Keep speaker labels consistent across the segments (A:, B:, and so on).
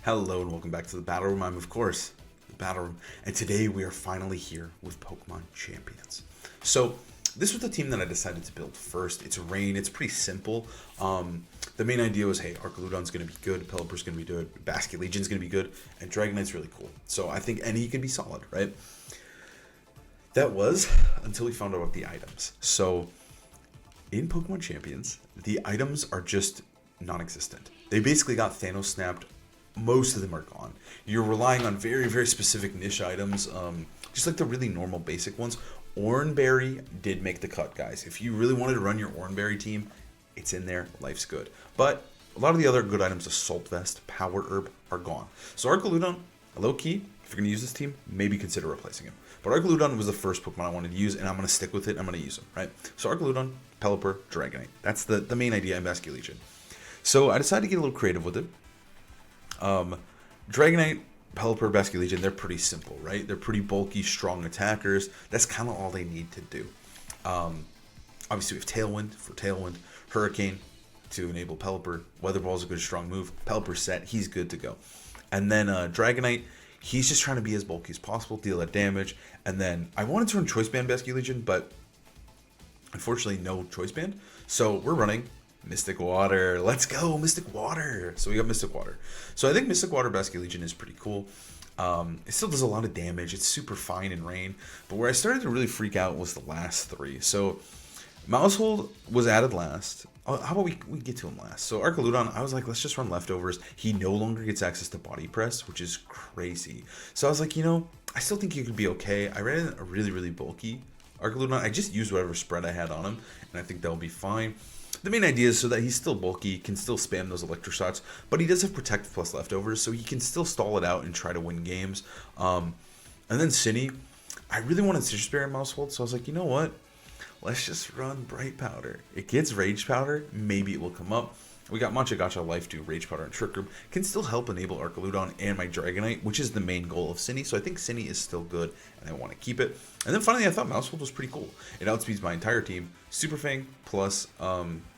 A: Hello and welcome back to the Battle Room. I'm, of course, the Battle Room. And today we are finally here with Pokemon Champions. So, this was the team that I decided to build first. It's Rain. It's pretty simple. The main idea was, hey, Arcaludon's going to be good, Pelipper's going to be good, Basculegion's going to be good, and Dragonite's really cool. So, I think any can be solid, right? That was until we found out about the items. So, in Pokemon Champions, the items are just non-existent. They basically got Thanos snapped. Most of them are gone. You're relying on very, very specific niche items, just like the really normal basic ones. Oranberry did make the cut, guys. If you really wanted to run your Oranberry team, it's in there. Life's good. But a lot of the other good items, Assault Vest, Power Herb, are gone. So Arcaludon, low-key, if you're going to use this team, maybe consider replacing him. But Arcaludon was the first Pokemon I wanted to use, and I'm going to stick with it. I'm going to use him, right? So Arcaludon, Pelipper, Dragonite. That's the main idea in Basculegion. So I decided to get a little creative with it. Dragonite, Pelipper, Basculegion, they're pretty simple, right? They're pretty bulky, strong attackers. That's kind of all they need to do. Obviously, we have Tailwind for Tailwind, Hurricane to enable Pelipper. Weather Ball is a good, strong move. Pelipper's set. He's good to go. And then Dragonite, he's just trying to be as bulky as possible, deal that damage. And then I wanted to run Choice Band Basculegion, but unfortunately, no Choice Band. So we're running Mystic Water. Let's go, Mystic Water. So we got Mystic Water. So I think Mystic Water Basculegion is pretty cool. It still does a lot of damage. It's super fine in Rain. But where I started to really freak out was the last three. So Mousehold was added last. How about we get to him last? So Arcaludon, I was like, let's just run leftovers. He no longer gets access to Body Press, which is crazy. So I was like, I still think he could be okay. I ran a really, really bulky Arcaludon. I just used whatever spread I had on him, and I think that'll be fine. The main idea is so that he's still bulky, can still spam those electro shots, but he does have Protect plus leftovers, so he can still stall it out and try to win games. And then Cinny, I really wanted Citrus Berry and Mousehold, so I was like, you know what? Let's just run Bright Powder. It gets Rage Powder, maybe it will come up. We got Mancha Gacha, Life Dew, Rage Powder, and Trick Room. Can still help enable Arcaludon and my Dragonite, which is the main goal of Cinny. So I think Cinny is still good, and I want to keep it. And then finally, I thought Mousehold was pretty cool. It outspeeds my entire team. Super Fang plus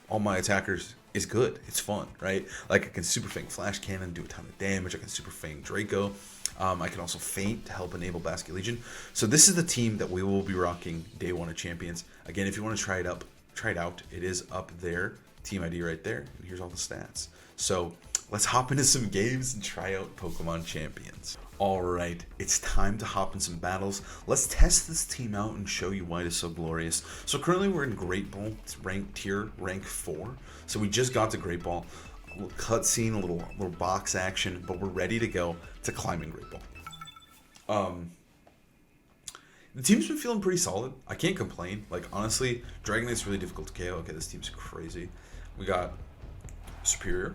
A: all my attackers is good. It's fun, right? Like I can Super Fang Flash Cannon, do a ton of damage. I can Super Fang Draco. I can also Faint to help enable Basculegion. So this is the team that we will be rocking day one of Champions. Again, if you want to try it out, it is up there. Team ID right there, and here's all the stats. So let's hop into some games and try out Pokemon Champions. Alright, it's time to hop in some battles. Let's test this team out and show you why it is so glorious. So currently we're in Great Ball, it's rank 4. So we just got to Great Ball. A little cutscene, a little box action, but we're ready to go to climbing Great Ball. The team's been feeling pretty solid. I can't complain. Like, honestly, Dragonite's really difficult to KO. Okay, this team's crazy. We got Superior,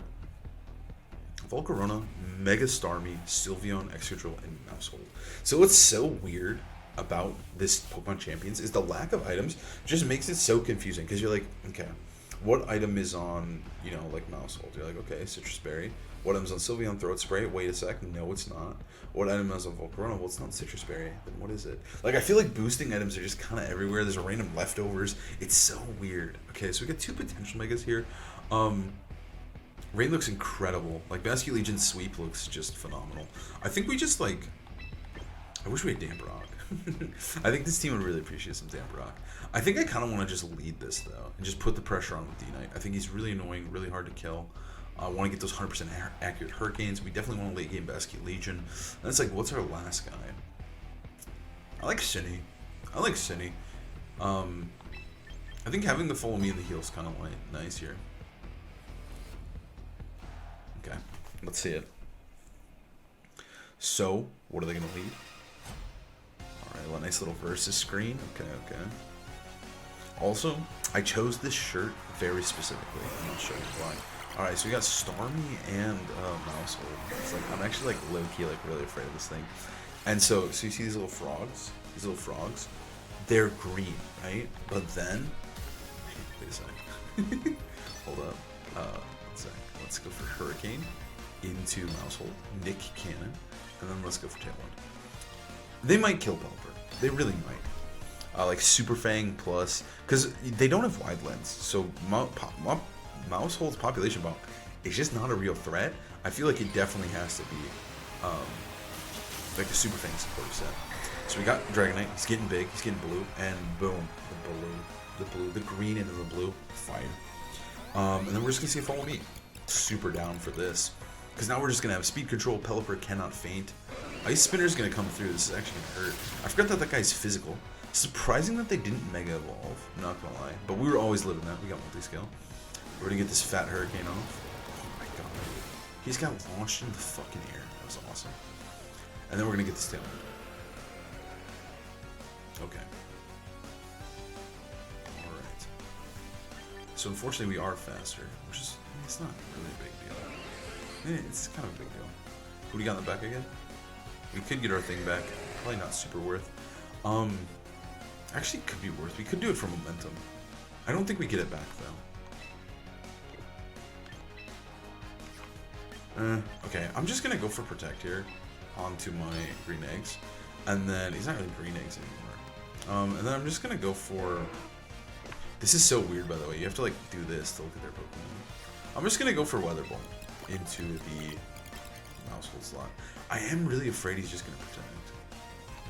A: Volcarona, Mega Starmie, Sylveon, Excadrill, and Mousehold. So what's so weird about this Pokemon Champions is the lack of items just makes it so confusing. Because you're like, okay, what item is on, like Mousehold? You're like, okay, Citrus Berry. What item's on Sylveon? Throat Spray. Wait a sec. No, it's not. What item is on Volcarona? Well, it's not Citrus Berry. Then what is it? Like, I feel like boosting items are just kind of everywhere. There's random leftovers. It's so weird. Okay, so we got 2 potential Megas here. Rain looks incredible. Like, Basculegion's sweep looks just phenomenal. I think we just, I wish we had Damp Rock. I think this team would really appreciate some Damp Rock. I think I kind of want to just lead this, though, and just put the pressure on with D-Knight. I think he's really annoying, really hard to kill. I want to get those 100% accurate Hurricanes. We definitely want to late game Basculegion. And it's like, what's our last guy? I like Cinny. I think having the follow me in the heal is kind of nice here. Okay, let's see it. So, what are they going to lead? Alright, a nice little versus screen. Okay. Also, I chose this shirt very specifically, and I'll show you why. Alright, so we got Starmie and Mousehold. It's like, I'm actually low-key really afraid of this thing. And so you see these little frogs? These little frogs? They're green, right? But then, wait a second. Hold up. One sec. Let's go for Hurricane into Mousehold, Nick Cannon, and then let's go for Tailwind. They might kill Pelipper. They really might. Like Super Fang plus, because they don't have Wide Lens, so Mousehold's population bump it's just not a real threat. I feel like it definitely has to be like the Super Fang supporter set. So we got Dragonite, he's getting big, he's getting blue, and boom, the green into the blue, fire. And then we're just gonna see a Follow Me. Super down for this. Because now we're just gonna have speed control, Pelipper cannot faint. Ice Spinner's gonna come through, this is actually gonna hurt. I forgot that guy's physical. Surprising that they didn't Mega Evolve, I'm not gonna lie. But we were always living that, we got multi-scale. We're gonna get this fat Hurricane off. Oh my god. He's got launched into the fucking air, that was awesome. And then we're gonna get this Tailwind. Okay. Alright. So unfortunately we are faster, which is, it's not really a big deal. It's kind of a big deal. Who do we got in the back again? We could get our thing back. Probably not super worth. Actually could be worth. We could do it for momentum. I don't think we get it back though. Okay, I'm just gonna go for Protect here onto my green eggs. And then, he's not really green eggs anymore. And then I'm just gonna go for... This is so weird, by the way. You have to, like, do this to look at their Pokemon. I'm just gonna go for Weather Ball into the Mousehold slot. I am really afraid he's just gonna Protect.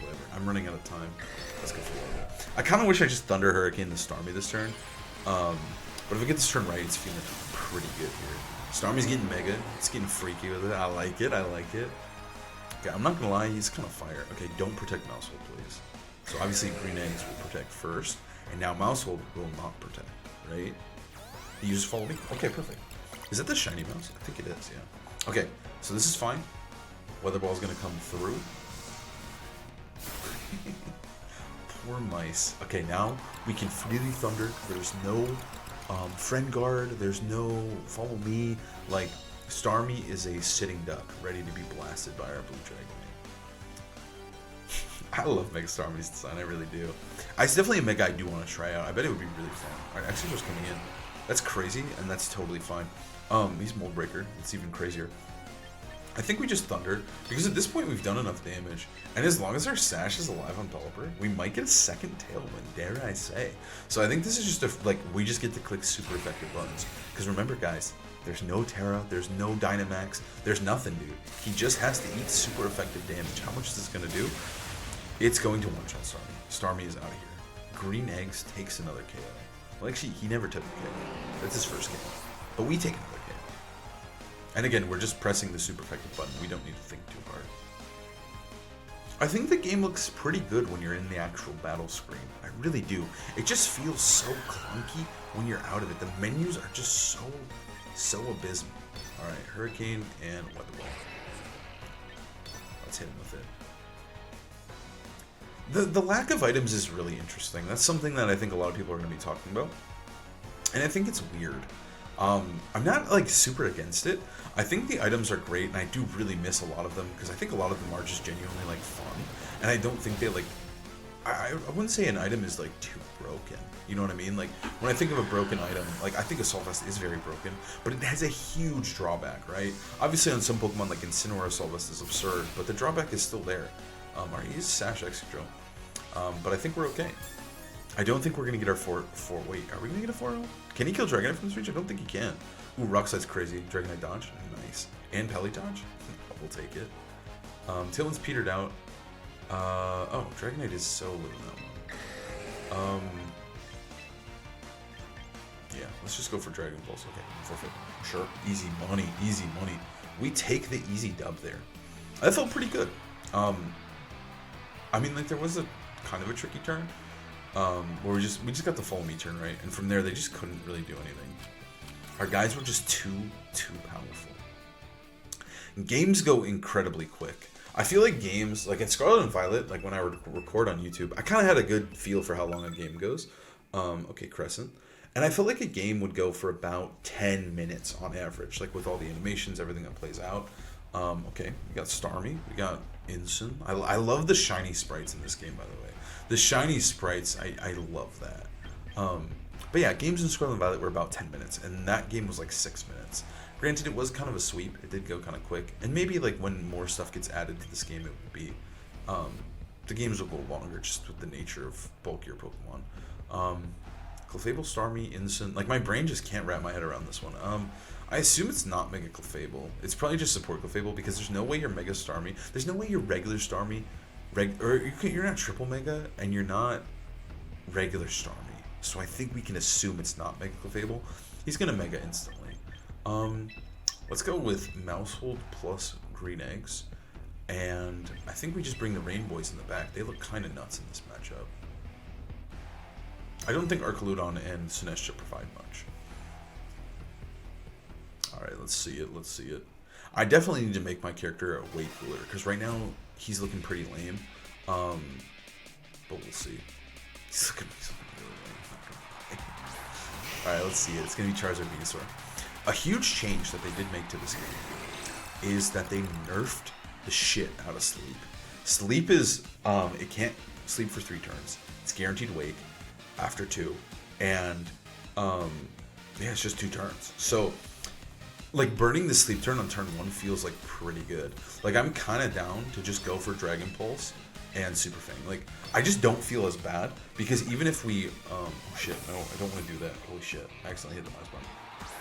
A: Whatever. I'm running out of time. Let's go for Weather Ball. I kind of wish I just Thunder Hurricane to Starmie this turn. But if I get this turn right, it's feeling pretty good here. Starmie's getting mega. It's getting freaky with it. I like it. I like it. Okay, I'm not gonna lie, he's kind of fire. Okay, don't Protect Mousehold, please. So obviously Green Eggs will Protect first, and now Mousehold will not Protect, right? He uses Follow Me? Okay, perfect. Is that the shiny mouse? I think it is, yeah. Okay, so this is fine. Weather Ball's gonna come through. Poor mice. Okay, now we can freely Thunder. There's no Friend Guard, there's no Follow Me. Like, Starmie is a sitting duck, ready to be blasted by our blue Dragonite. I love Mega Starmie's design, I really do. It's definitely a Mega I do want to try out. I bet it would be really fun. Alright, Executor's coming in. That's crazy, and that's totally fine. He's Mold Breaker. It's even crazier. I think we just Thunder, because at this point we've done enough damage. And as long as our Sash is alive on Pelipper, we might get a second Tailwind, dare I say. So I think this is just we just get to click super effective buttons. Because remember guys, there's no Terra, there's no Dynamax, there's nothing, dude. He just has to eat super effective damage. How much is this going to do? It's going to one-shot Starmie. Starmie is out of here. Green Eggs takes another KO. Well, actually, he never took a KO. That's his first KO. But we take another KO. And again, we're just pressing the super effective button. We don't need to think too hard. I think the game looks pretty good when you're in the actual battle screen. I really do. It just feels so clunky when you're out of it. The menus are just so abysmal. Alright, Hurricane and Weather Ball. Let's hit him with it. The lack of items is really interesting. That's something that I think a lot of people are going to be talking about. And I think it's weird. I'm not like super against it. I think the items are great, and I do really miss a lot of them because I think a lot of them are just genuinely like fun, and I don't think they like. I wouldn't say an item is like too broken. You know what I mean? Like when I think of a broken item, like I think Assault Vest is very broken, but it has a huge drawback, right? Obviously on some Pokemon like Incineroar, Assault Vest is absurd, but the drawback is still there. Alright, he's Sash Excadrill. But I think we're okay. I don't think we're gonna get our wait, are we gonna get a 4-0? Can he kill Dragonite from this reach? I don't think he can. Ooh, Rock Slide's crazy. Dragonite dodge, nice. And Peli dodge, we'll take it. Tailwind's petered out. Oh, Dragonite is so low in that one. Yeah, let's just go for Dragon Pulse. Okay, forfeit. Sure, easy money, easy money. We take the easy dub there. That felt pretty good. I mean, like there was a kind of a tricky turn. Where we just got the Follow Me turn right, and from there they just couldn't really do anything. Our guys were just too powerful. Games go incredibly quick. I feel like games, like in Scarlet and Violet, like when I record on YouTube, I kind of had a good feel for how long a game goes. Okay, Crescent. And I felt like a game would go for about 10 minutes on average, like with all the animations, everything that plays out. Okay, we got Starmie, we got Incin. I love the shiny sprites in this game, by the way. The shiny sprites, I love that. But yeah, games in Scarlet and Violet were about 10 minutes, and that game was like 6 minutes. Granted, it was kind of a sweep. It did go kind of quick. And maybe like when more stuff gets added to this game, it would be... the games will go longer just with the nature of bulkier Pokemon. Clefable, Starmie, Incin. Like, my brain just can't wrap my head around this one. I assume it's not Mega Clefable. It's probably just support Clefable because there's no way you're Mega Starmie. There's no way you're regular Starmie, you're not Triple Mega and you're not regular Starmie. So I think we can assume it's not Mega Clefable. He's gonna Mega instantly. Let's go with Mousehold plus Green Eggs, and I think we just bring the Rain Boys in the back. They look kind of nuts in this matchup. I don't think Archaludon and Sinestro provide much. Alright, let's see it, let's see it. I definitely need to make my character way cooler, because right now he's looking pretty lame. But we'll see. He's looking really lame. Alright, let's see it. It's going to be Charizard Venusaur. A huge change that they did make to this game is that they nerfed the shit out of Sleep. Sleep is, it can't sleep for 3 turns. It's guaranteed wake after 2. And, yeah, it's just 2 turns. So, like, burning the sleep turn on turn 1 feels, like, pretty good. Like, I'm kind of down to just go for Dragon Pulse and Super Fang. Like, I just don't feel as bad, because even if we, oh shit, no, I don't want to do that. Holy shit, I accidentally hit the mouse button.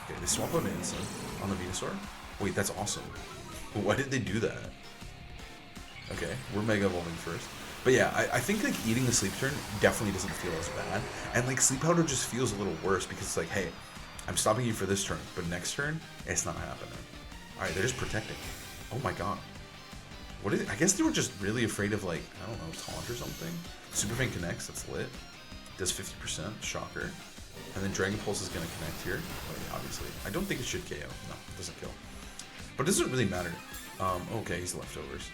A: Okay, they swap out Instant on the Venusaur. Wait, that's awesome. Why did they do that? Okay, we're Mega Evolving first. But yeah, I think, like, eating the sleep turn definitely doesn't feel as bad. And, like, Sleep Powder just feels a little worse, because it's like, hey, I'm stopping you for this turn, but next turn, it's not happening. Alright, they're just protecting. Oh my god. What is it? I guess they were just really afraid of, like, I don't know, taunt or something. Super Fang connects, that's lit. Does 50%, shocker. And then Dragon Pulse is going to connect here, obviously. I don't think it should KO. No, it doesn't kill. But it doesn't really matter. Okay, he's leftovers.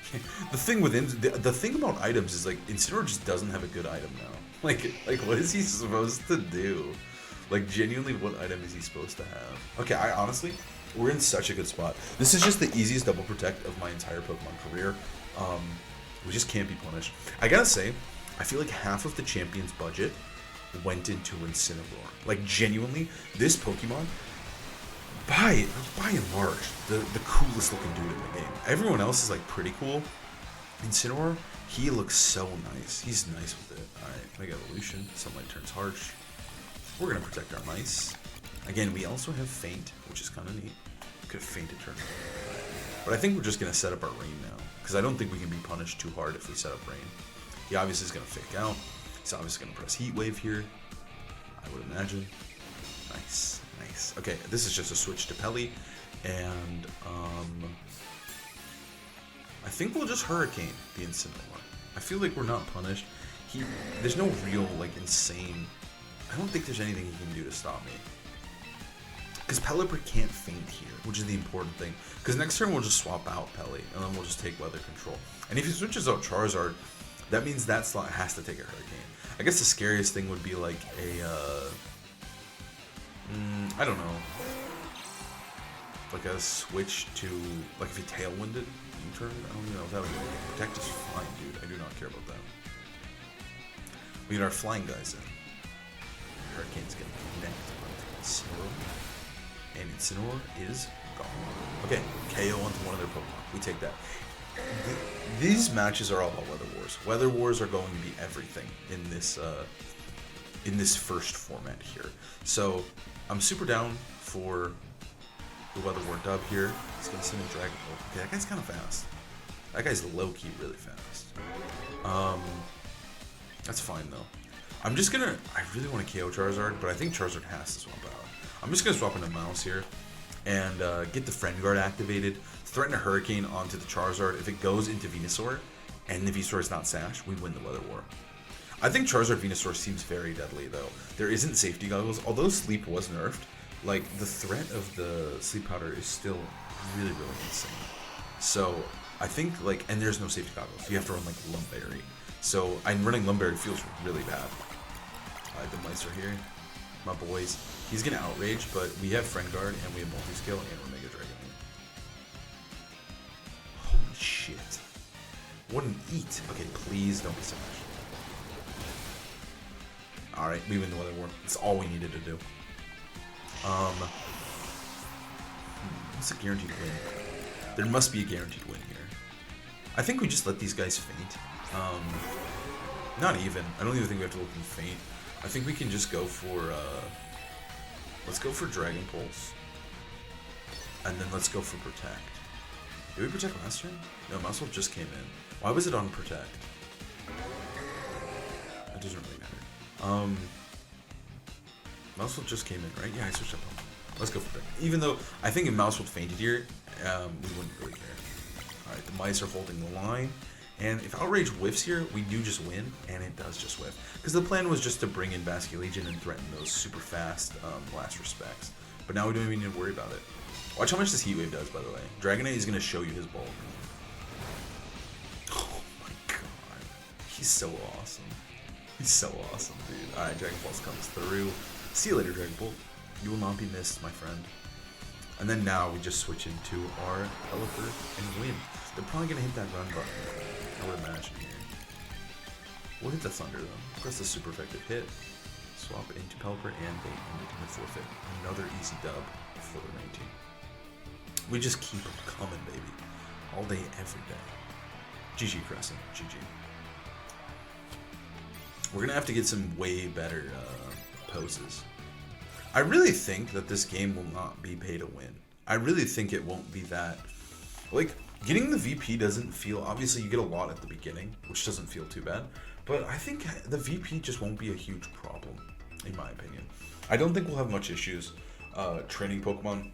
A: The thing with the thing about items is, like, Incineroar just doesn't have a good item now. Like, what is he supposed to do? Like, genuinely, what item is he supposed to have? Okay, I honestly, we're in such a good spot. This is just the easiest double protect of my entire Pokemon career. We just can't be punished. I gotta say, I feel like half of the champion's budget went into Incineroar. Like, genuinely, this Pokemon, by and large, the coolest looking dude in the game. Everyone else is, like, pretty cool. Incineroar, he looks so nice. He's nice with it. Alright, Mega Evolution. Sunlight turns harsh. We're going to protect our mice. Again, we also have Feint, which is kind of neat. Could have Feinted turn. But I think we're just going to set up our Rain now, because I don't think we can be punished too hard if we set up Rain. He obviously is going to fake out. He's obviously going to press Heat Wave here, I would imagine. Nice, nice. Okay, this is just a switch to Pelly, and I think we'll just Hurricane the Incineroar. I feel like we're not punished. There's no real, like, insane... I don't think there's anything he can do to stop me. Because Pelipper can't Feint here, which is the important thing. Because next turn we'll just swap out Pelly, and then we'll just take Weather Control. And if he switches out Charizard, that means that slot has to take a Hurricane. I guess the scariest thing would be like a, I don't know. Like a switch to, like if you Tailwinded U-turn, I don't even know if that would be. Protect is fine, dude. I do not care about that. We get our flying guys in. Hurricane's gonna connect onto Incineroar, and Incineroar is gone. Okay, KO onto one of their Pokemon. We take that. These matches are all about Weather Wars. Weather Wars are going to be everything in this first format here. So I'm super down for the Weather War dub here. He's gonna send a Dragon Ball. Okay, that guy's kind of fast. That guy's low-key really fast. That's fine though. I'm just gonna, I really want to KO Charizard, but I think Charizard has to swap out. I'm just gonna swap into Mouse here, and get the Friend Guard activated, threaten a Hurricane onto the Charizard. If it goes into Venusaur, and the Venusaur is not Sash, we win the Weather War. I think Charizard Venusaur seems very deadly though. There isn't Safety Goggles, although Sleep was nerfed, like the threat of the Sleep Powder is still really, really insane. So I think, like, and there's no Safety Goggles. You have to run like Lumberry. So I'm running Lumberry feels really bad. The mice are here, my boys. He's gonna Outrage, but we have Friend Guard, and we have Multi-Scale, and we're Mega Dragon. Holy shit. What an eat. Okay, please don't be Smash. Alright, we win the Weather War. That's all we needed to do. What's a guaranteed win? There must be a guaranteed win here. I think we just let these guys Feint. Not even. I don't even think we have to look in Feint. I think we can just go for, let's go for Dragon Pulse. And then let's go for Protect. Did we Protect last turn? No, Mousewolf just came in. Why was it on Protect? It doesn't really matter. Mousewolf just came in, right? Yeah, I switched up. Let's go for Protect. Even though I think if Mousewolf fainted here, we wouldn't really care. Alright, the mice are holding the line. And if Outrage whiffs here, we do just win, and it does just whiff. Because the plan was just to bring in Basculegion and threaten those super fast last respects. But now we don't even need to worry about it. Watch how much this Heat Wave does, by the way. Dragonite is going to show you his bulk. Oh my god. He's so awesome. He's so awesome, dude. Alright, Dragon Pulse comes through. See you later, Dragon Bolt. You will not be missed, my friend. And then now we just switch into our Pelipper and win. They're probably going to hit that run button, I would imagine here. We'll hit the Thunder though. Press the super effective hit. Swap into Pelipper and they end it in the forfeit. Another easy dub for the main team. We just keep them coming, baby. All day, every day. GG Crescent. GG. We're going to have to get some way better poses. I really think that this game will not be pay to win. I really think it won't be that. Like, getting the VP doesn't feel... Obviously, you get a lot at the beginning, which doesn't feel too bad. But I think the VP just won't be a huge problem, in my opinion. I don't think we'll have much issues training Pokemon.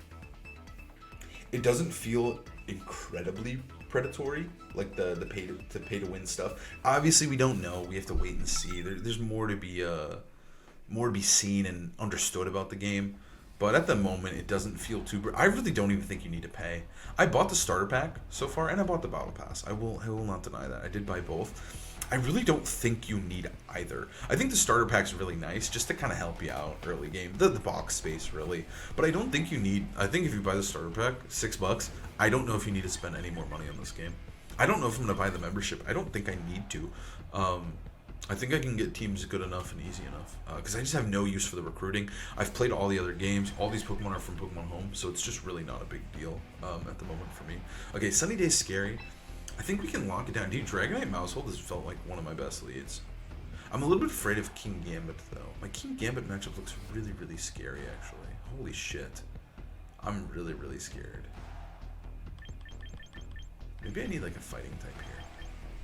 A: It doesn't feel incredibly predatory, like the pay to win stuff. Obviously, we don't know. We have to wait and see. There's more to be seen and understood about the game. But at the moment, it doesn't feel too... I really don't even think you need to pay. I bought the starter pack so far, and I bought the battle pass. I will not deny that. I did buy both. I really don't think you need either. I think the starter pack's really nice, just to kind of help you out early game. The box space, really. But I don't think you need... I think if you buy the starter pack, $6, I don't know if you need to spend any more money on this game. I don't know if I'm going to buy the membership. I don't think I need to. I think I can get teams good enough and easy enough. Because I just have no use for the recruiting. I've played all the other games. All these Pokemon are from Pokemon Home, so it's just really not a big deal at the moment for me. Okay, Sunny Day's scary. I think we can lock it down. Dude, Dragonite Mousehold has felt like one of my best leads. I'm a little bit afraid of King Gambit, though. My King Gambit matchup looks really, really scary, actually. Holy shit. I'm really, really scared. Maybe I need, like, a fighting type here.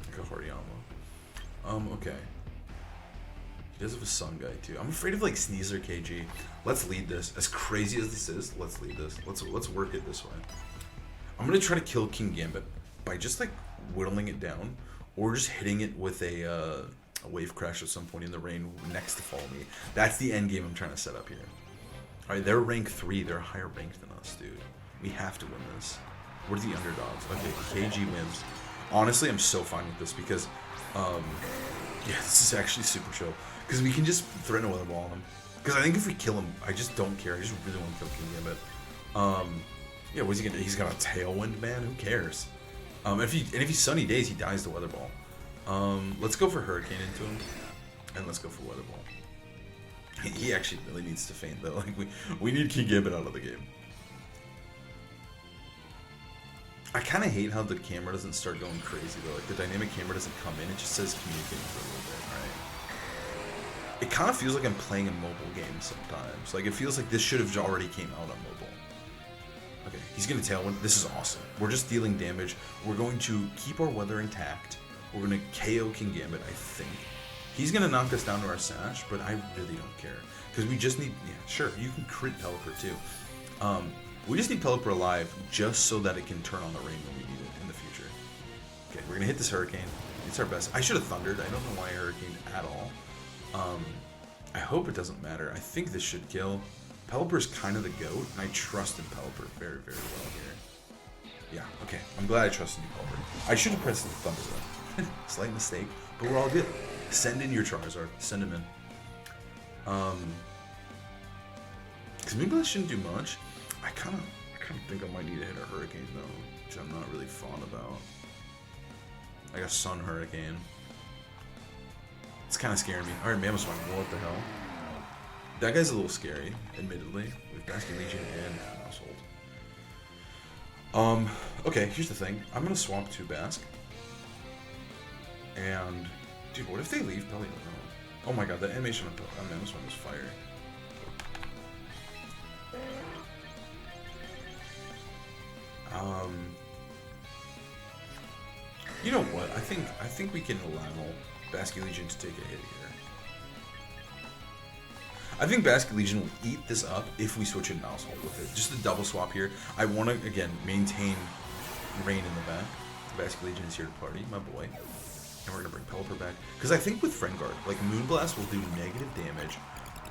A: Like a Hariyama. Okay. He does have a Sun Guy, too. I'm afraid of, like, Sneasel KG. Let's lead this. As crazy as this is, let's lead this. Let's work it this way. I'm going to try to kill King Gambit by just, like, whittling it down, or just hitting it with a Wave Crash at some point in the rain next to Follow Me. That's the end game I'm trying to set up here. Alright, they're rank 3. They're higher ranked than us, dude. We have to win this. We're the underdogs. Okay, KG wins. Honestly, I'm so fine with this because, yeah, this is actually super chill. Because we can just threaten a Weather Ball on him. Because I think if we kill him, I just don't care. I just really want to kill King Gambit. Yeah, what's he gonna do? He's got a Tailwind, man. Who cares? If he's Sunny Days, he dies to Weather Ball. Let's go for Hurricane into him, and let's go for Weather Ball. He actually really needs to faint though. Like we need King Gambit out of the game. I kind of hate how the camera doesn't start going crazy though. Like the dynamic camera doesn't come in; it just says communicating for a little bit, right? It kind of feels like I'm playing a mobile game sometimes. Like it feels like this should have already came out on mobile. Okay, he's gonna Tailwind. This is awesome. We're just dealing damage. We're going to keep our weather intact. We're gonna KO King Gambit, I think. He's gonna knock us down to our Sash, but I really don't care. Because we just need, yeah, sure, you can crit Pelipper too. We just need Pelipper alive just so that it can turn on the rain when we need it in the future. Okay, we're gonna hit this Hurricane. It's our best. I should have Thundered. I don't know why I Hurricane at all. I hope it doesn't matter. I think this should kill. Pelipper's kind of the GOAT, and I trusted Pelipper very, very well here. Yeah, okay. I'm glad I trusted you, Pelipper. I should have pressed the Thunder though. Slight mistake, but we're all good. Send in your Charizard. Send him in. Because maybe I shouldn't do much. I kind of think I might need to hit a Hurricane though, which I'm not really fond about. I got Sun Hurricane. It's kind of scaring me. Alright, Mammothswine, what the hell? That guy's a little scary, admittedly, with Basculegion and Household. Okay, here's the thing. I'm gonna swap to Bask. And, dude, what if they leave Pelly? Oh my god, that animation on Mammothswine was fire. You know what? I think we can allow Basculegion to take a hit here. I think Basculegion will eat this up if we switch in Mousehold with it. Just a double swap here. I want to, again, maintain Rain in the back. Basculegion is here to party, my boy. And we're going to bring Pelipper back. Because I think with Friend Guard, like Moonblast will do negative damage.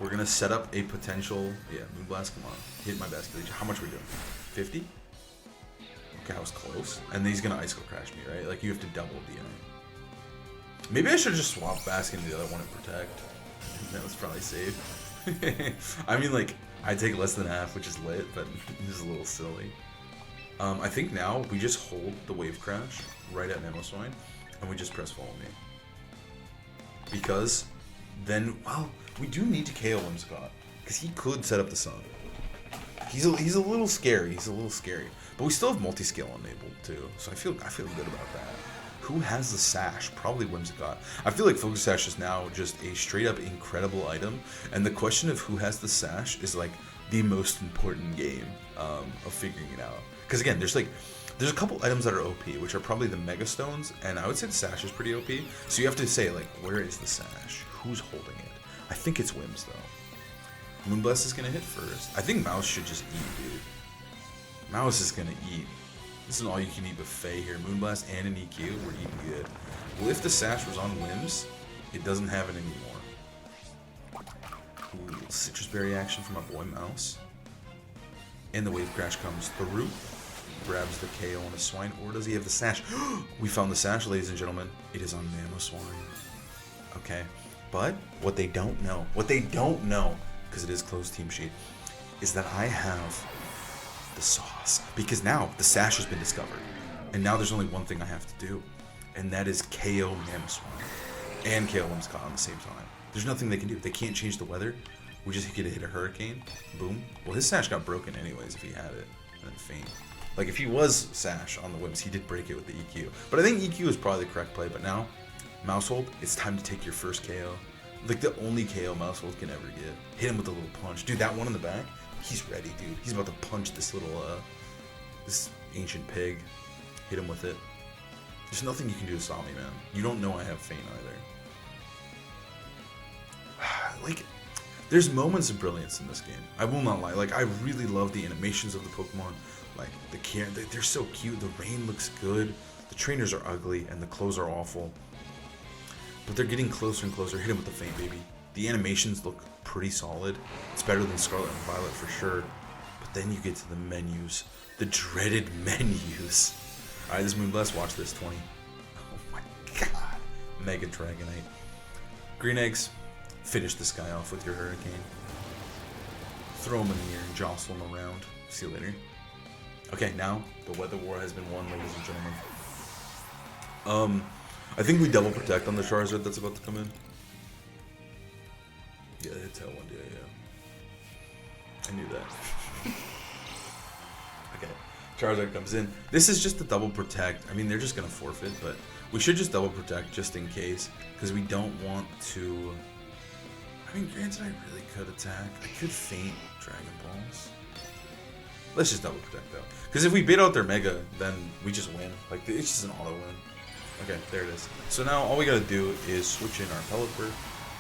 A: We're going to set up a potential... Yeah, Moonblast, come on. Hit my Basculegion. How much are we doing? 50? Okay, I was close. And then he's going to Ice Skull Crash me, right? Like, you have to double DNA. Maybe I should just swap Baskin to the other one and Protect. That was probably safe. I mean, like, I take less than half, which is lit, but this is a little silly. I think now we just hold the Wave Crash right at Mamoswine, and we just press Follow Me. Because then, well, we do need to KO Whimsicott, because he could set up the Sun. He's a little scary. He's a little scary, but we still have multi-scale enabled too, so I feel good about that. Who has the Sash? Probably Whimsicott. I feel like Focus Sash is now just a straight up incredible item, and the question of who has the Sash is like the most important game of figuring it out. Because again, there's a couple items that are OP, which are probably the Mega Stones, and I would say the Sash is pretty OP. So you have to say like, where is the Sash? Who's holding it? I think it's Whims though. Moonblast is gonna hit first. I think Mouse should just eat, dude. Mouse is gonna eat. This is an all-you-can-eat buffet here. Moonblast and an EQ, we're eating good. Well, if the Sash was on Whims, it doesn't have it anymore. Ooh, Citrus Berry action from my boy Mouse. And the Wave Crash comes through. Grabs the KO on the Swine, or does he have the Sash? We found the Sash, ladies and gentlemen. It is on Mamoswine. Okay, but what they don't know, because it is closed team sheet, is that I have the sauce, because now the Sash has been discovered, and now there's only one thing I have to do, and that is KO Mamoswine and KO Whimsicott on the same time. There's nothing they can do. They can't change the weather. We just get to hit a Hurricane. Boom. Well, his Sash got broken anyways if he had it, and then Faint. Like if he was Sash on the Whims, he did break it with the EQ. But I think EQ is probably the correct play. But now, Mousehold, it's time to take your first KO. Like the only KO Mousehold can ever get. Hit him with a little punch, dude. That one in the back. He's ready, dude. He's about to punch this little, this ancient pig. Hit him with it. There's nothing you can do to stop me, man. You don't know I have Feint either. Like, there's moments of brilliance in this game. I will not lie. Like, I really love the animations of the Pokemon. Like, they're so cute. The rain looks good. The trainers are ugly, and the clothes are awful. But they're getting closer and closer. Hit him with the Feint, baby. The animations look pretty solid. It's better than Scarlet and Violet for sure. But then you get to the menus. The dreaded menus. Alright, this Moonblast, watch this, 20. Oh my god. Mega Dragonite. Green Eggs, finish this guy off with your Hurricane. Throw him in the air and jostle him around. See you later. Okay, now the weather war has been won, ladies and gentlemen. I think we double protect on the Charizard that's about to come in. Yeah, it's Tailwind, yeah. I knew that. Okay, Charizard comes in. This is just a double protect. I mean, they're just gonna forfeit, but we should just double protect just in case, because we don't want to. I mean, granted, I really could attack. I could Feint Dragon Balls. Let's just double protect though, because if we bait out their Mega, then we just win. Like, it's just an auto win. Okay, there it is. So now all we gotta do is switch in our Pelipper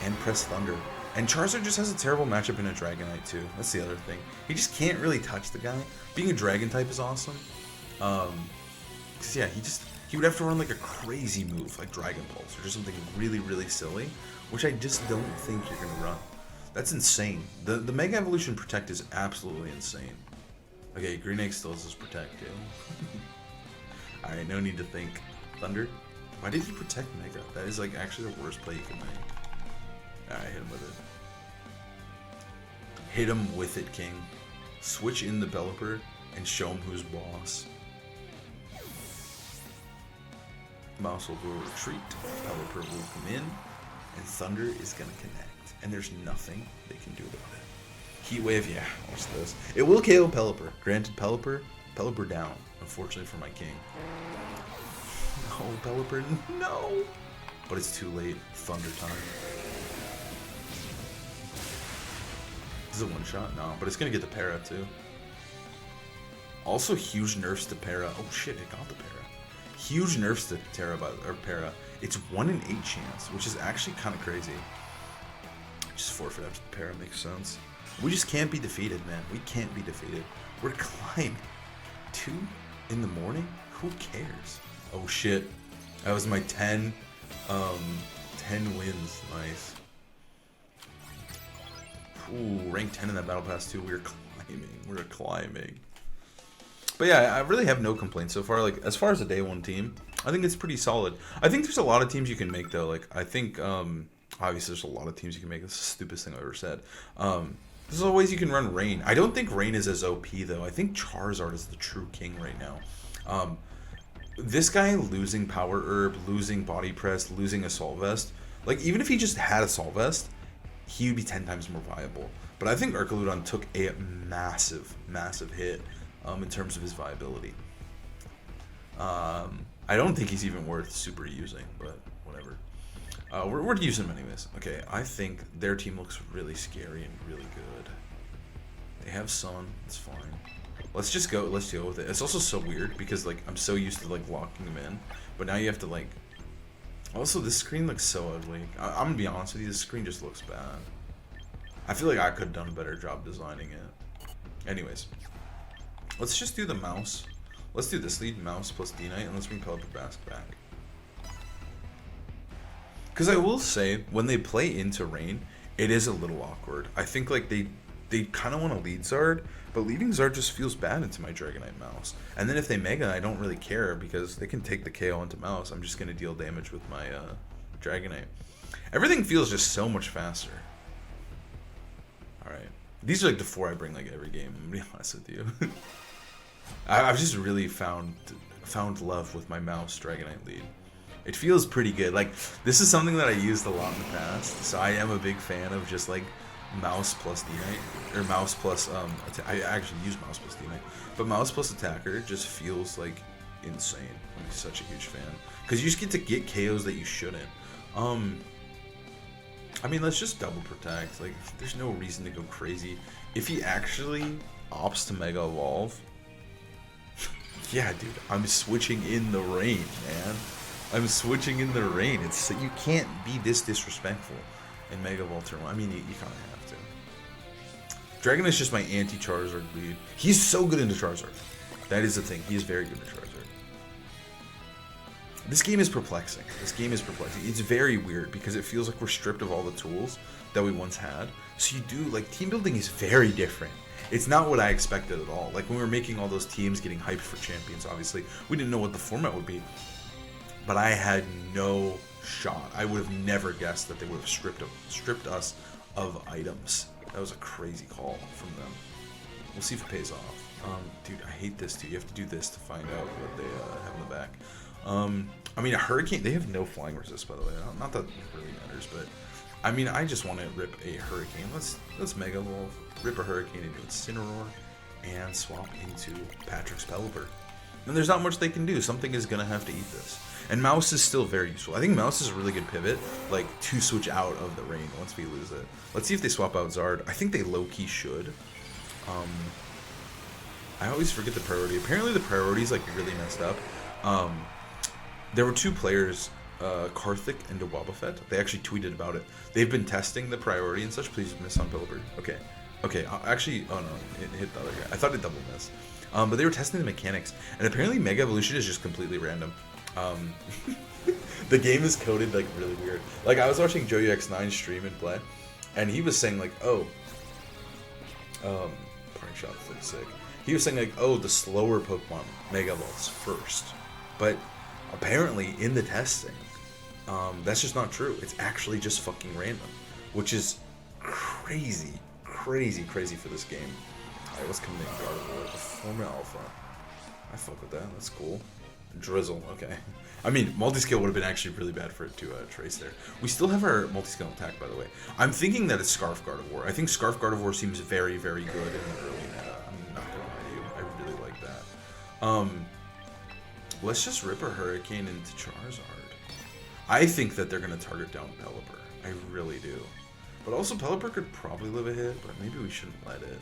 A: and press Thunder. And Charizard just has a terrible matchup in a Dragonite too. That's the other thing. He just can't really touch the guy. Being a Dragon type is awesome. Cause yeah, he would have to run like a crazy move like Dragon Pulse or just something really, really silly, which I just don't think you're gonna run. That's insane. The Mega Evolution Protect is absolutely insane. Okay, Green Egg still has his Protect too. Alright, no need to think. Thunder? Why did he Protect Mega? That is like actually the worst play you can make. Alright, hit him with it. Hit him with it, King. Switch in the Pelipper and show him who's boss. Mousehold will retreat, Pelipper will come in, and Thunder is gonna connect. And there's nothing they can do about it. Heat Wave, yeah, watch this. It will KO Pelipper. Granted, Pelipper down, unfortunately for my King. No, Pelipper, no! But it's too late. Thunder time. Is it one shot? No, but it's gonna get the para too. Also, huge nerfs to Para. Oh shit, it got the Para. Huge nerfs to Para. It's 1 in 8 chance, which is actually kind of crazy. Just forfeit after the Para makes sense. We just can't be defeated, man. We can't be defeated. We're climbing. 2 in the morning? Who cares? Oh shit. That was my 10 wins. Nice. Ooh, rank 10 in that battle pass too. We're climbing. We're climbing. But yeah, I really have no complaints so far. Like, as far as a day one team, I think it's pretty solid. I think there's a lot of teams you can make though. Like, I think obviously there's a lot of teams you can make. That's the stupidest thing I've ever said. There's always ways you can run Rain. I don't think Rain is as OP though. I think Charizard is the true king right now. This guy losing Power Herb, losing Body Press, losing Assault Vest. Like, even if he just had Assault Vest, he would be 10 times more viable. But I think Urkaludon took a massive, massive hit in terms of his viability. I don't think he's even worth super using, but whatever. We're using him anyways. Okay, I think their team looks really scary and really good. They have Sun, it's fine. Let's just go, let's go with it. It's also so weird because, like, I'm so used to, like, locking them in, but now you have to, like... Also, this screen looks so ugly. I'm gonna be honest with you, this screen just looks bad. I feel like I could have done a better job designing it. Anyways, let's just do the mouse. Let's do this lead, mouse plus D-Knight, and let's bring Pelipper back. Because I will say, when they play into Rain, it is a little awkward. I think, like, they kind of want to lead Zard, but leading Zard just feels bad into my Dragonite Mouse. And then if they Mega, I don't really care because they can take the KO into Mouse. I'm just going to deal damage with my Dragonite. Everything feels just so much faster. Alright. These are like the 4 I bring like every game, I'm going to be honest with you. I've just really found love with my Mouse Dragonite lead. It feels pretty good. Like, this is something that I used a lot in the past, so I am a big fan of just like Mouse plus D-Knight, or Mouse plus, I actually use Mouse plus D-Knight, but Mouse plus Attacker just feels like insane. I'm such a huge fan, because you just get to get KOs that you shouldn't. I mean, let's just double protect, like, there's no reason to go crazy. If he actually opts to Mega Evolve, yeah, dude, I'm switching in the Rain, man. I'm switching in the Rain. It's, you can't be this disrespectful in Mega Evolve Turn 1. I mean, you kind of have to. Dragonite's just my anti-Charizard lead. He's so good into Charizard. That is the thing. He is very good into Charizard. This game is perplexing. This game is perplexing. It's very weird because it feels like we're stripped of all the tools that we once had. So you do, like, team building is very different. It's not what I expected at all. Like, when we were making all those teams, getting hyped for champions, obviously, we didn't know what the format would be. But I had no shot. I would have never guessed that they would have stripped us of items. That was a crazy call from them. We'll see if it pays off. Dude, I hate this too. You have to do this to find out what they have in the back. I mean, a Hurricane, they have no flying resist, by the way. Not that it really matters, but I mean, I just want to rip a Hurricane. Let's Mega Evolve, rip a Hurricane into Incineroar, and swap into Patrick's Pelipper. And there's not much they can do. Something is going to have to eat this. And Mouse is still very useful. I think Mouse is a really good pivot, like, to switch out of the Rain once we lose it. Let's see if they swap out Zard. I think they low-key should. I always forget the priority. Apparently the priority's, like, really messed up. There were 2 players, Karthik and Wobbuffet. They actually tweeted about it. They've been testing the priority and such. Please miss on Pelipper. Okay, actually, oh no, it hit the other guy. I thought it double missed. But they were testing the mechanics, and apparently Mega Evolution is just completely random. The game is coded like really weird. Like, I was watching JoeyX9 stream and play, and he was saying like, oh, prank shot looks sick. He was saying like, oh, the slower Pokemon Mega Evolves first, but apparently in the testing, that's just not true. It's actually just fucking random, which is crazy for this game. Alright, what's coming in? Gardevoir, the former Alpha. I fuck with that. That's cool. Drizzle, okay. I mean, multi-scale would have been actually really bad for it to trace there. We still have our multi-scale attack, by the way. I'm thinking that it's Scarf Gardevoir. I think Scarf Gardevoir seems very, very good in the early meta. I'm not gonna lie to you. I really like that. Let's just rip a Hurricane into Charizard. I think that they're gonna target down Pelipper. I really do. But also, Pelipper could probably live a hit, but maybe we shouldn't let it.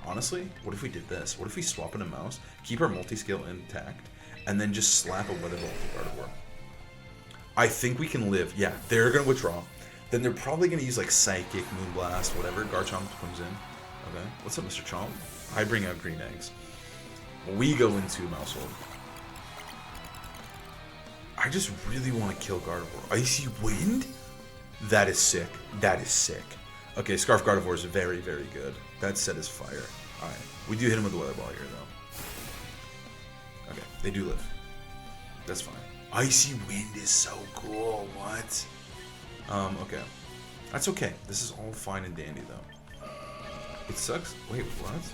A: Honestly, what if we did this? What if we swap in a mouse, keep our multi-scale intact, and then just slap a weather ball to Gardevoir? I think we can live. Yeah, they're going to withdraw. Then they're probably going to use like Psychic, Moonblast, whatever. Garchomp comes in. Okay. What's up, Mr. Chomp? I bring out green eggs. We go into Mousehold. I just really want to kill Gardevoir. Icy Wind? That is sick. That is sick. Okay, Scarf Gardevoir is very, very good. That set is fire. Alright. We do hit him with the Weather Ball here, though. Okay, they do live. That's fine. Icy Wind is so cool. What? Okay. That's okay. This is all fine and dandy, though. It sucks. Wait, what?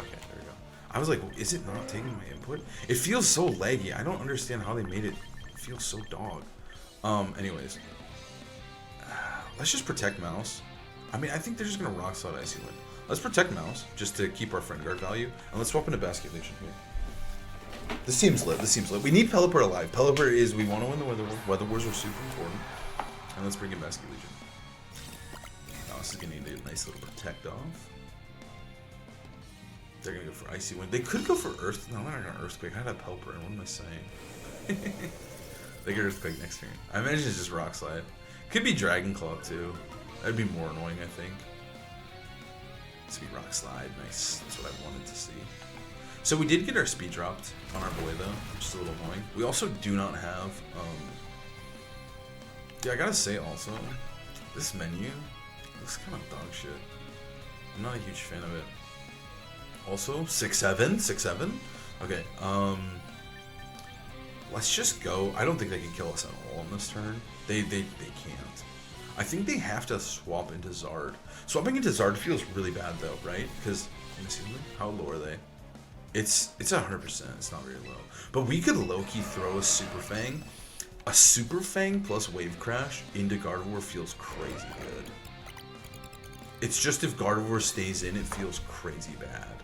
A: Okay, there we go. I was like, is it not taking my input? It feels so laggy. I don't understand how they made it feel so dog. Anyways. Let's just protect Mouse. I mean, I think they're just going to Rock Slide Icy Wind. Let's protect Mouse, just to keep our Friend Guard value. And let's swap into Basket Legion here. This team's lit. This team's lit. We need Pelipper alive. Pelipper is, we want to win the Weather Wars. Weather Wars are super important. And let's bring in Basket Legion. Mouse is going to need a nice little protect off. They're going to go for Icy Wind. They could go for Earth. No, they're not going to Earthquake. I had a Pelipper, and what am I saying? They get Earthquake next turn. I imagine it's just Rock Slide. Could be Dragon Claw, too. That'd be more annoying, I think. This would be Rock Slide. Nice. That's what I wanted to see. So we did get our speed dropped on our boy, though, which is a little annoying. We also do not have, yeah, I gotta say also, this menu looks kind of dog shit. I'm not a huge fan of it. Also, 6-7? 6-7? Okay, let's just go. I don't think they can kill us at all on this turn. They can't. I think they have to swap into Zard. Swapping into Zard feels really bad though, right? Because, let me see, how low are they? It's 100%. It's not very low. But we could low-key throw a Super Fang. A Super Fang plus Wave Crash into Gardevoir feels crazy good. It's just if Gardevoir stays in, it feels crazy bad.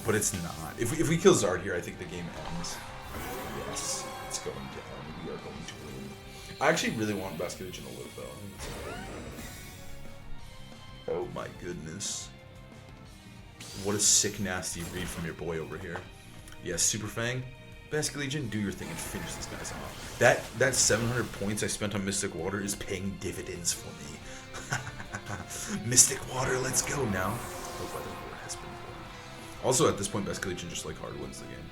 A: But it's not. If we kill Zard here, I think the game ends. Yes, it's going down. We are going to win. I actually really want Basket Legion to live, though. I think it's important. Oh my goodness. What a sick, nasty read from your boy over here. Yes, Super Fang. Basket Legion, do your thing and finish these guys off. That 700 points I spent on Mystic Water is paying dividends for me. Mystic Water, let's go now. The Weather War has been born. Also, at this point, Basket Legion just like hard wins the game.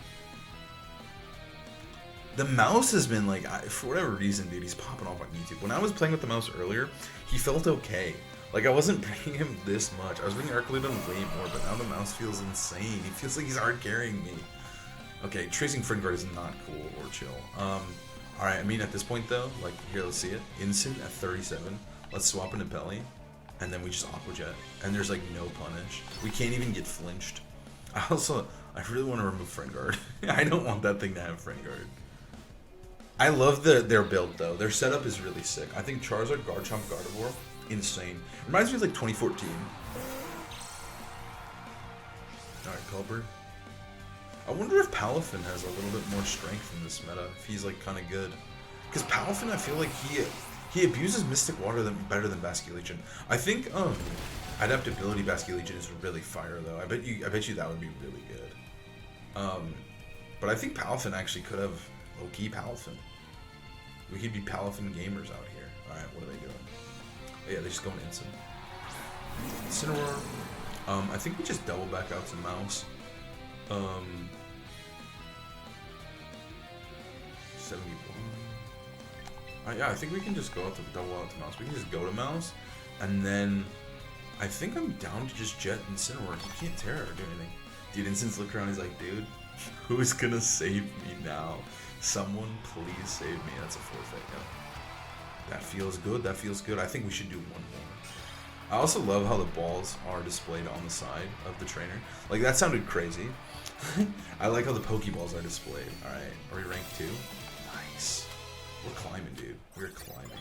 A: The mouse has been like, for whatever reason, dude, he's popping off on YouTube. When I was playing with the mouse earlier, he felt okay. Like, I wasn't bringing him this much. I was bringing Arcaludon way more, but now the mouse feels insane. He feels like he's hard carrying me. Okay, Tracing Friend Guard is not cool or chill. Alright, I mean, at this point, though, like, here, let's see it. Instant at 37. Let's swap into Belly. And then we just Aqua Jet. And there's, like, no punish. We can't even get flinched. I really want to remove Friend Guard. I don't want that thing to have Friend Guard. I love their build, though. Their setup is really sick. I think Charizard, Garchomp, Gardevoir, insane. Reminds me of, like, 2014. Alright, Culbert. I wonder if Palafin has a little bit more strength in this meta, if he's like kind of good. Because Palafin, I feel like he abuses Mystic Water better than Basket Legion. I think Adaptability Basket Legion is really fire though. I bet you that would be really good. But I think Palafin actually could have low-key Palafin. We could be Palafin gamers out here. All right, what are they doing? Oh, yeah, they're just going instant. Incineroar. I think we just double back out to Mouse. 71. Yeah, I think we can just go out to double out to Mouse. We can just go to Mouse, and then I think I'm down to just Jet Incineroar. He can't tear or do anything. Dude, Instant's look around. He's like, dude, who's gonna save me now? Someone, please save me. That's a forfeit. Yeah. That feels good. That feels good. I think we should do one more. I also love how the balls are displayed on the side of the trainer. Like, that sounded crazy. I like how the Pokeballs are displayed. Alright, are we ranked 2? Nice. We're climbing, dude. We're climbing.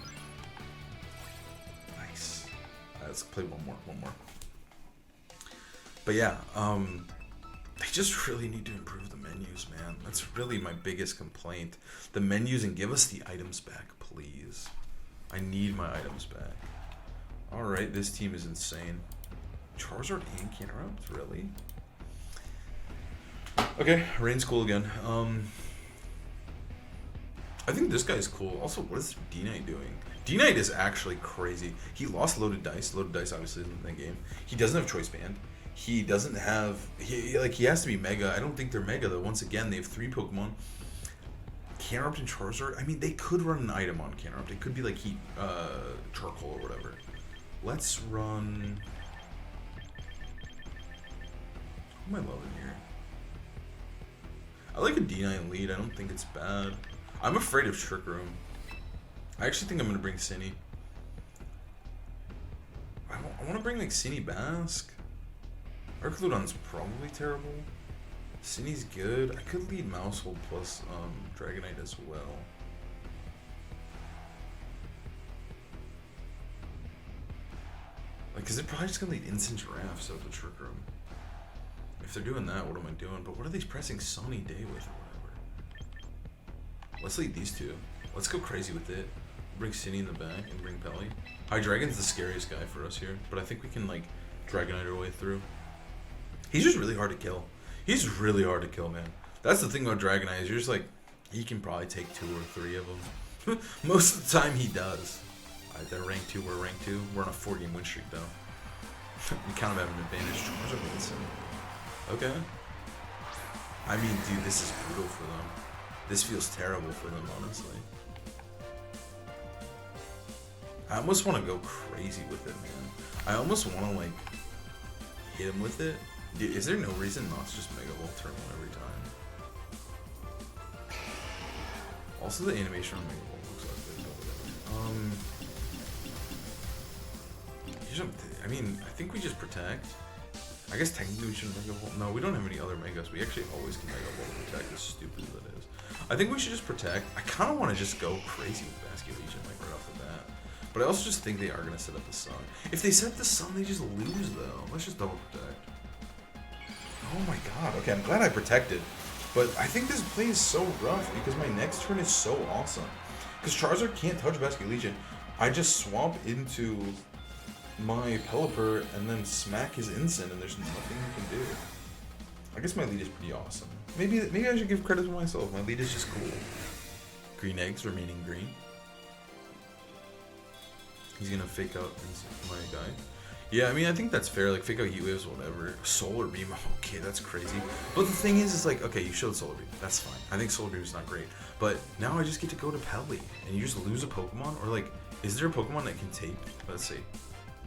A: Nice. Alright, let's play one more. But yeah, they just really need to improve the menus, man. That's really my biggest complaint. The menus, and give us the items back, please. I need my items back. Alright, this team is insane. Charizard and Camerupt? Really? Okay, Rain's cool again. I think this guy's cool. Also, what is D-Knight doing? D-Knight is actually crazy. He lost Loaded Dice. Loaded Dice obviously isn't in that game. He doesn't have Choice Band. He doesn't have... He has to be Mega. I don't think they're Mega, though. Once again, they have 3 Pokemon. Camerupt and Charizard. I mean, they could run an item on Camerupt. It could be like Heat, Charcoal or whatever. Let's run... Who am I loving here? I like a D9 lead. I don't think it's bad. I'm afraid of Trick Room. I actually think I'm going to bring Cine. I want to bring like Cine Basque. Arcludon's probably terrible. Cine's good. I could lead Mousehold plus Dragonite as well. Like, cause they're probably just gonna lead Instant Giraffe, so the Trick Room. If they're doing that, what am I doing? But what are they pressing Sunny Day with or whatever? Let's lead these two. Let's go crazy with it. Bring Cine in the back and bring Pelly. Hydreigon's the scariest guy for us here, but I think we can like Dragonite our way through. He's just really hard to kill. He's really hard to kill, man. That's the thing about Dragonite is you're just like, he can probably take 2 or 3 of them. Most of the time he does. They're rank 2, we're rank 2. We're on a 4-game win streak though. We kind of have an advantage. Okay. I mean, dude, this is brutal for them. This feels terrible for them, honestly. I almost want to go crazy with it, man. I almost want to, like, hit him with it. Dude, is there no reason not to just Mega Volt turn 1 every time? Also, the animation on Mega Volt looks ugly. I mean, I think we just protect. I guess technically we shouldn't Mega Volt. No, we don't have any other Megas. We actually always can Mega Volt and protect, as stupid as it is. I think we should just protect. I kind of want to just go crazy with Basculation, like, right off the bat. But I also just think they are going to set up the Sun. If they set the Sun, they just lose, though. Let's just double protect. Oh my god. Okay, I'm glad I protected. But I think this play is so rough because my next turn is so awesome. Because Charizard can't touch Basculation. I just swap into my Pelipper and then smack his Incin and there's nothing you can do. I guess my lead is pretty awesome. Maybe I should give credit to myself. My lead is just cool. Green eggs remaining green. He's gonna fake out my guy. Yeah, I mean, I think that's fair. Like, fake out Heat Waves, whatever. Solar Beam, okay, that's crazy. But the thing is like, okay, you showed Solar Beam. That's fine. I think Solar Beam is not great. But now I just get to go to Pelly. And you just lose a Pokemon? Or, like, is there a Pokemon that can take, let's see.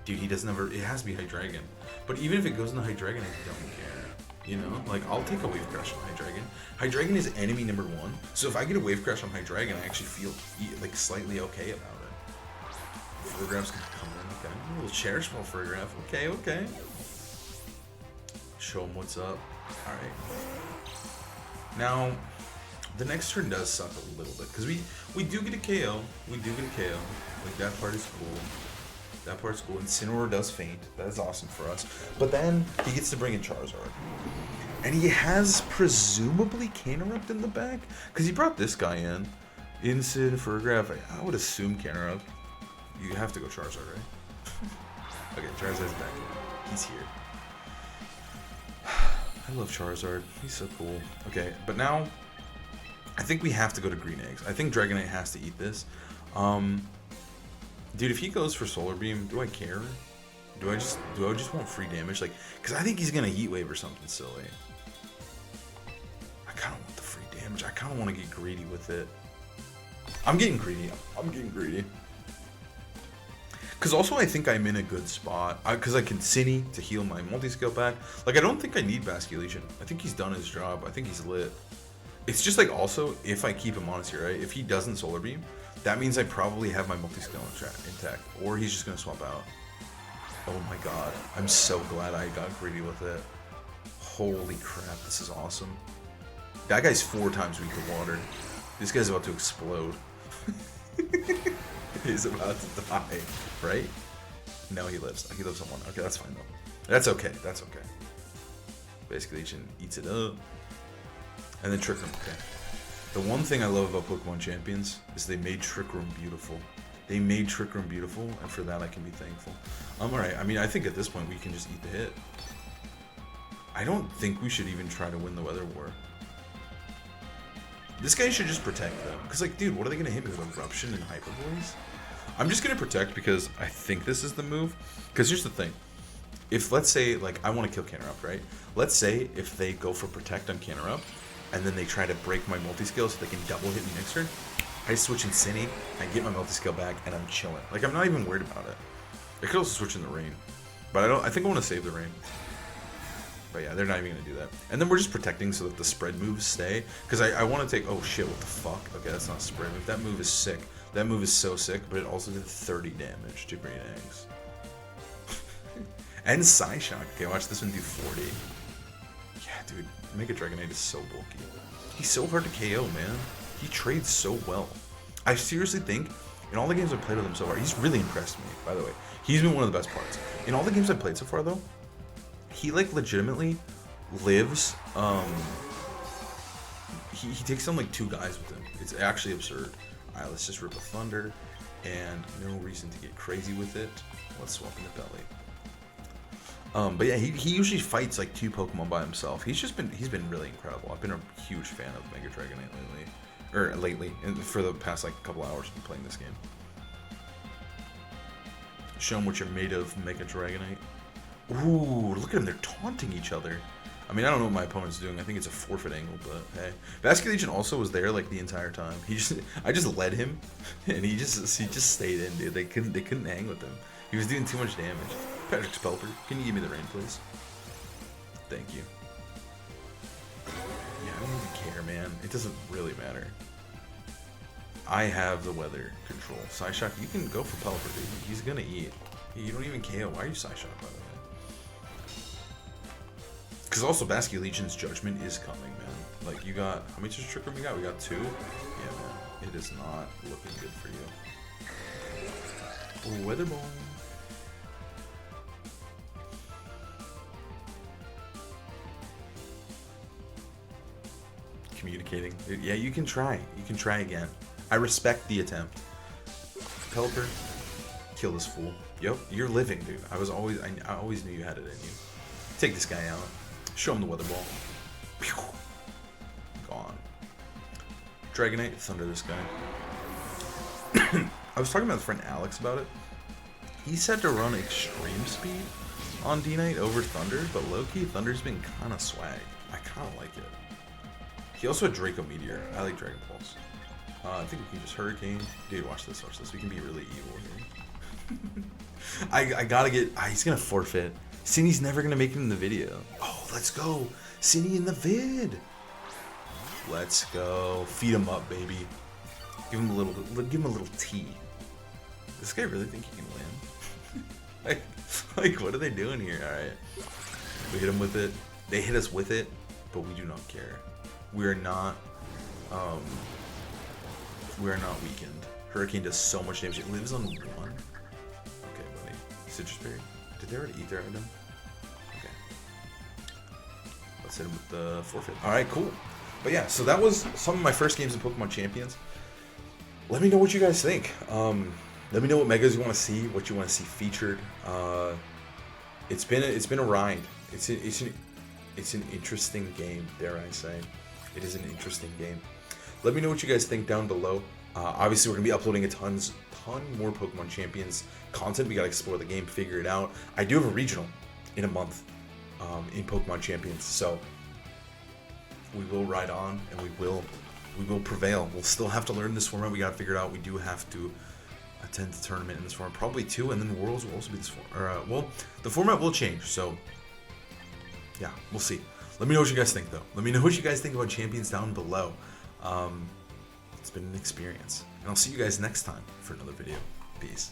A: Dude, he doesn't ever, it has to be Hydreigon. But even if it goes into Hydreigon, I don't care. You know? Like, I'll take a Wave Crash on Hydreigon. Hydreigon is enemy number 1. So if I get a Wave Crash on Hydreigon, I actually feel, like, slightly okay about it. Ferrograph's gonna come in, okay. A little Cherish Ball Ferrograph, okay. Show him what's up. Alright. Now, the next turn does suck a little bit, because we do get a KO. We do get a KO. Like, that part is cool. That part's cool. Incineroar does faint. That is awesome for us. But then, he gets to bring in Charizard. And he has, presumably, Camerupt in the back, because he brought this guy in. Incin, Ferrograph, I would assume Camerupt. You have to go Charizard, right? Okay, Charizard's back. He's here. I love Charizard. He's so cool. Okay, but now I think we have to go to Green Eggs. I think Dragonite has to eat this. Dude, if he goes for Solar Beam, do I care? Do I just want free damage? Like, because I think he's gonna Heat Wave or something silly. I kind of want the free damage. I kind of want to get greedy with it. I'm getting greedy. Because also I think I'm in a good spot. Because I can Cine to heal my multi-scale back. Like, I don't think I need Basculation. I think he's done his job. I think he's lit. It's just like, also, if I keep him honest here, right? If he doesn't Solar Beam, that means I probably have my multi-scale intact. Or he's just going to swap out. Oh my god. I'm so glad I got greedy with it. Holy crap, this is awesome. That guy's 4 times weak to water. This guy's about to explode. He's about to die, right? No, he lives. He lives on 1. Okay, that's fine though. That's okay. Basically, Agent eats it up. And then Trick Room, okay. The one thing I love about Pokemon Champions is they made Trick Room beautiful. They made Trick Room beautiful, and for that I can be thankful. Alright, I mean, I think at this point we can just eat the hit. I don't think we should even try to win the Weather War. This guy should just protect them. Because, like, dude, what are they going to hit me with? Eruption and Hyper Voice? I'm just going to protect because I think this is the move. Because here's the thing. If, let's say, like, I want to kill Canterupt, right? Let's say if they go for Protect on Canterupt, and then they try to break my multi-skill so they can double hit me next turn, I just switch Incinity, I get my multi-skill back, and I'm chilling. Like, I'm not even worried about it. I could also switch in the Rain. But I think I want to save the Rain. But yeah, they're not even going to do that. And then we're just protecting so that the spread moves stay. Because I want to take... Oh shit, what the fuck? Okay, that's not a spread move. That move is sick. That move is so sick, but it also did 30 damage to Green Eggs. And Psyshock. Okay, watch this one do 40. Yeah, dude. Mega Dragonite is so bulky. He's so hard to KO, man. He trades so well. I seriously think, in all the games I've played with him so far, he's really impressed me, by the way. He's been one of the best parts. In all the games I've played so far, though, he, like, legitimately lives, he takes down, like, 2 guys with him. It's actually absurd. Alright, let's just rip a Thunder, and no reason to get crazy with it. Let's swap in the belly. But yeah, he usually fights, like, 2 Pokemon by himself. He's been really incredible. I've been a huge fan of Mega Dragonite lately. And for the past, like, couple hours I've been playing this game. Show him what you're made of, Mega Dragonite. Ooh, look at them, they're taunting each other. I mean, I don't know what my opponent's doing. I think it's a forfeit angle, but hey. Vasculegion also was there, like, the entire time. I just led him, and he just stayed in, dude. They couldn't hang with him. He was doing too much damage. Patrick Spelper, can you give me the Rain, please? Thank you. Yeah, I don't even care, man. It doesn't really matter. I have the weather control. Psyshock, you can go for Pelipper, dude. He's gonna eat. You don't even KO. Why are you Psyshock, by the way? Because also Vasculegion's Judgment is coming, man. Like, you got... How many Trick Room we got? We got 2? Yeah, man. It is not looking good for you. Oh, Weather Ball. Communicating. Yeah, you can try. You can try again. I respect the attempt. Pelipper, kill this fool. Yep, you're living, dude. I always knew you had it in you. Take this guy out. Show him the Weather Ball. Pew. Gone. Dragonite, Thunder this guy. I was talking to my friend Alex about it. He said to run Extreme Speed on D-Knight over Thunder, but low-key, Thunder's been kind of swag. I kind of like it. He also had Draco Meteor. I like Dragon Pulse. I think we can just Hurricane. Dude, watch this, watch this. We can be really evil here. I gotta get... he's gonna forfeit. Cindy's never gonna make it in the video. Oh, let's go. Cindy in the vid. Let's go. Feed him up, baby. Give him a little tea. This guy really think he can win? like, what are they doing here? Alright. We hit him with it. They hit us with it, but we do not care. We are not weakened. Hurricane does so much damage. It lives on 1. Okay, buddy. Citrus Berry. Did they already eat their item? Okay. Let's hit him with the forfeit. Alright, cool. But yeah, so that was some of my first games in Pokemon Champions. Let me know what you guys think. Let me know what megas you want to see, what you want to see featured. It's been a ride. It's an interesting game, dare I say. It is an interesting game. Let me know what you guys think down below. Obviously, we're going to be uploading a ton more Pokemon Champions content. We got to explore the game, figure it out. I do have a regional in a month in Pokemon Champions, so we will ride on and we will prevail. We'll still have to learn this format. We got to figure it out. We do have to attend the tournament in this format, probably 2, and then Worlds will also be this format. Well, the format will change, so yeah, we'll see. Let me know what you guys think, though. Let me know what you guys think about Champions down below. It's been an experience. And I'll see you guys next time for another video. Peace.